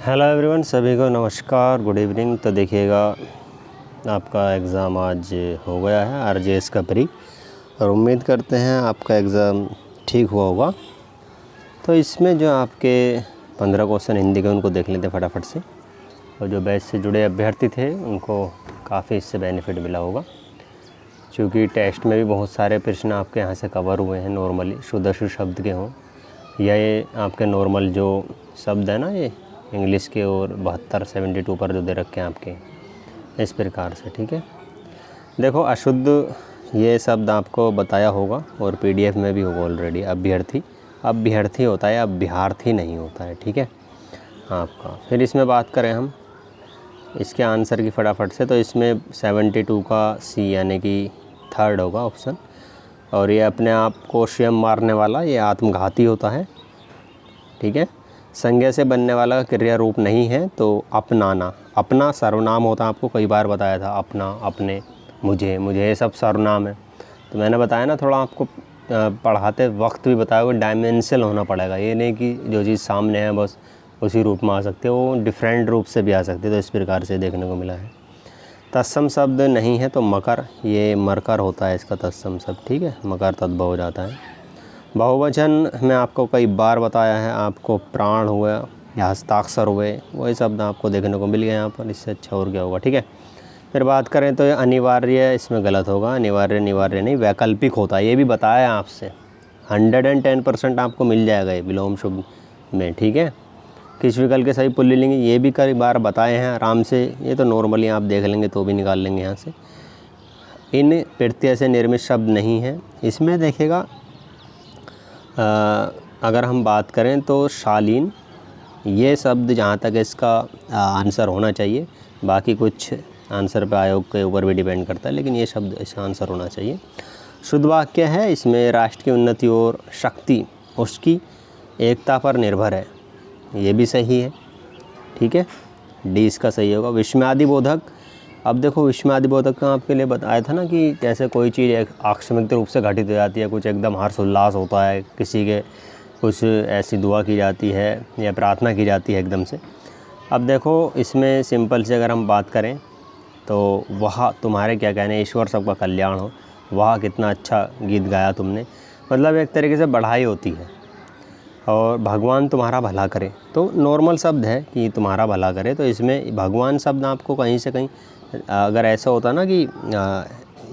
Hello everyone, सभी को नमस्कार, गुड इवनिंग। तो देखिएगा, आपका एग्ज़ाम आज हो गया है आरजेएस का प्री, और उम्मीद करते हैं आपका एग्ज़ाम ठीक हुआ होगा। तो इसमें जो आपके 15 क्वेश्चन हिंदी के उनको देख लेते हैं फटाफट से, और जो बैच से जुड़े अभ्यर्थी थे उनको काफ़ी इससे बेनिफिट मिला होगा, क्योंकि टेस्ट में भी बहुत सारे प्रश्न आपके यहाँ से कवर हुए हैं। नॉर्मली शुद्ध अशुद्ध शब्द के हों या ये आपके नॉर्मल जो शब्द है ना, ये इंग्लिश के, और 72 पर जो दे रखे हैं आपके, इस प्रकार से। ठीक है, देखो अशुद्ध ये शब्द आपको बताया होगा और पीडीएफ में भी होगा ऑलरेडी। अभ्यर्थी होता है, अभ्यर्थी नहीं होता है। ठीक है आपका। फिर इसमें बात करें हम इसके आंसर की फटाफट से, तो इसमें 72 का सी यानी कि थर्ड होगा ऑप्शन। और ये अपने आप को स्वयं मारने वाला, ये आत्मघाती होता है। ठीक है, संज्ञा से बनने वाला क्रिया रूप नहीं है। तो अपनाना, अपना सर्वनाम होता है, आपको कई बार बताया था। अपना, अपने, मुझे, ये सब सर्वनाम है। तो मैंने बताया ना, थोड़ा आपको पढ़ाते वक्त भी बताया कि डायमेंशनल होना पड़ेगा। ये नहीं कि जो चीज़ सामने है बस उसी रूप में आ सकती है, वो डिफरेंट रूप से भी आ सकती है। तो इस प्रकार से देखने को मिला है। तत्सम शब्द नहीं है तो मकर, ये मरकर होता है इसका तत्सम शब्द। ठीक है, मकर तद्भव हो जाता है। बहुवचन में आपको कई बार बताया है, आपको प्राण हुआ या हस्ताक्षर हुए, वही शब्द आपको देखने को मिल गया यहाँ पर। इससे अच्छा और क्या होगा। ठीक है, फिर बात करें तो ये अनिवार्य, इसमें गलत होगा। अनिवार्य नहीं, वैकल्पिक होता है। ये भी बताया है आपसे, 110% आपको मिल जाएगा ये विलोम शुभ में। ठीक है, किस विकल्प के सही पुल्लिंग, ये भी कई बार बताए हैं आराम से। ये तो नॉर्मली आप देख लेंगे तो भी निकाल लेंगे यहाँ से। इन प्रत्यय से निर्मित शब्द नहीं है। इसमें देखिएगा, अगर हम बात करें तो शालीन, ये शब्द जहाँ तक इसका आंसर होना चाहिए। बाकी कुछ आंसर पे आयोग के ऊपर भी डिपेंड करता है, लेकिन ये शब्द इसका आंसर होना चाहिए। शुद्ध वाक्य है, इसमें राष्ट्र की उन्नति और शक्ति उसकी एकता पर निर्भर है, ये भी सही है। ठीक है, डी इसका सही होगा। विस्मयादिबोधक, अब देखो विस्मयादिबोधक का आपके लिए बताया था ना कि कैसे कोई चीज़ एक आकस्मिक रूप से घटित हो जाती है, कुछ एकदम हर्ष उल्लास होता है, किसी के कुछ ऐसी दुआ की जाती है या प्रार्थना की जाती है एकदम से। अब देखो इसमें सिंपल से अगर हम बात करें तो वह तुम्हारे क्या कहने, ईश्वर सबका कल्याण हो, वाह कितना अच्छा गीत गाया तुमने, मतलब एक तरीके से बढ़ाई होती है। और भगवान तुम्हारा भला करे, तो नॉर्मल शब्द है कि तुम्हारा भला करे। तो इसमें भगवान शब्द आपको कहीं से कहीं, अगर ऐसा होता ना कि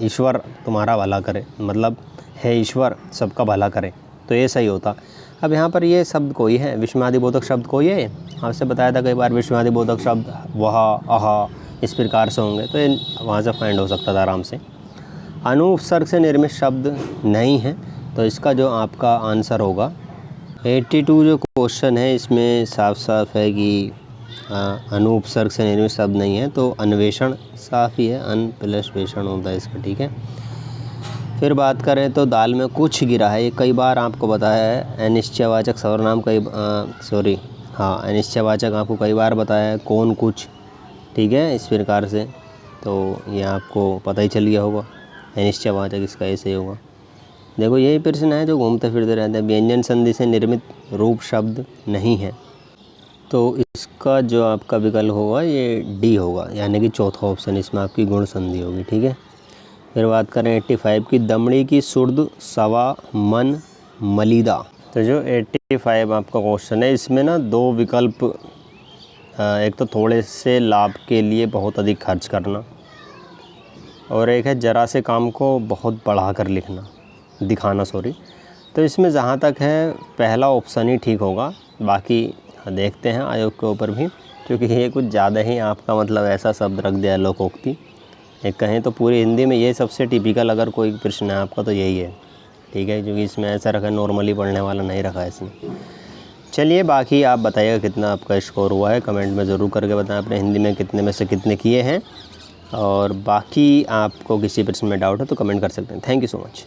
ईश्वर तुम्हारा भला करे, मतलब है ईश्वर सबका भला करे, तो ये सही होता। अब यहाँ पर ये शब्द कोई है, विस्मयादिबोधक शब्द कोई है। आपसे बताया था कई बार, विस्मयादिबोधक शब्द वह, अहा, इस प्रकार से होंगे, तो ये वहाँ से फाइंड हो सकता था आराम से। अनुपसर्ग से निर्मित शब्द नहीं है, तो इसका जो आपका आंसर होगा 82 जो क्वेश्चन है, इसमें साफ साफ है कि अनुपसर्ग से निर्मित शब्द नहीं है। तो अन्वेषण साफ ही है, अन प्लस वेषण होता है इसका। ठीक है, फिर बात करें तो दाल में कुछ गिरा है, ये कई बार आपको बताया है। अनिश्चयवाचक सर्वनाम अनिश्चयवाचक आपको कई बार बताया है, कौन कुछ। ठीक है, इस प्रकार से तो ये आपको पता ही चल गया होगा, अनिश्चयवाचक इसका ऐसे ही होगा। देखो यही प्रश्न है जो घूमते फिरते रहते हैं। व्यंजन संधि से निर्मित रूप शब्द नहीं है, तो इसका जो आपका विकल्प होगा ये डी होगा, यानी कि चौथा ऑप्शन, इसमें आपकी गुण संधि होगी। ठीक है, फिर बात करें 85 की, दमड़ी की सुर्द सवा मन मलिदा। तो जो 85 आपका क्वेश्चन है, इसमें ना दो विकल्प, एक तो थोड़े से लाभ के लिए बहुत अधिक खर्च करना, और एक है जरा से काम को बहुत बढ़ा कर दिखाना। तो इसमें जहाँ तक है पहला ऑप्शन ही ठीक होगा। बाकी देखते हैं आयोग के ऊपर भी, क्योंकि ये कुछ ज़्यादा ही आपका मतलब ऐसा शब्द रख दिया है, लोकोक्ति एक कहें तो पूरी हिंदी में ये सबसे टिपिकल अगर कोई प्रश्न है आपका तो यही है। ठीक है, क्योंकि इसमें ऐसा रखा, नॉर्मली पढ़ने वाला नहीं रखा है इसमें। चलिए, बाकी आप बताइएगा कितना आपका स्कोर हुआ है, कमेंट में ज़रूर करके बताएं अपने हिंदी में कितने में से कितने किए हैं। और बाकी आपको किसी प्रश्न में डाउट है तो कमेंट कर सकते हैं। Thank you so much.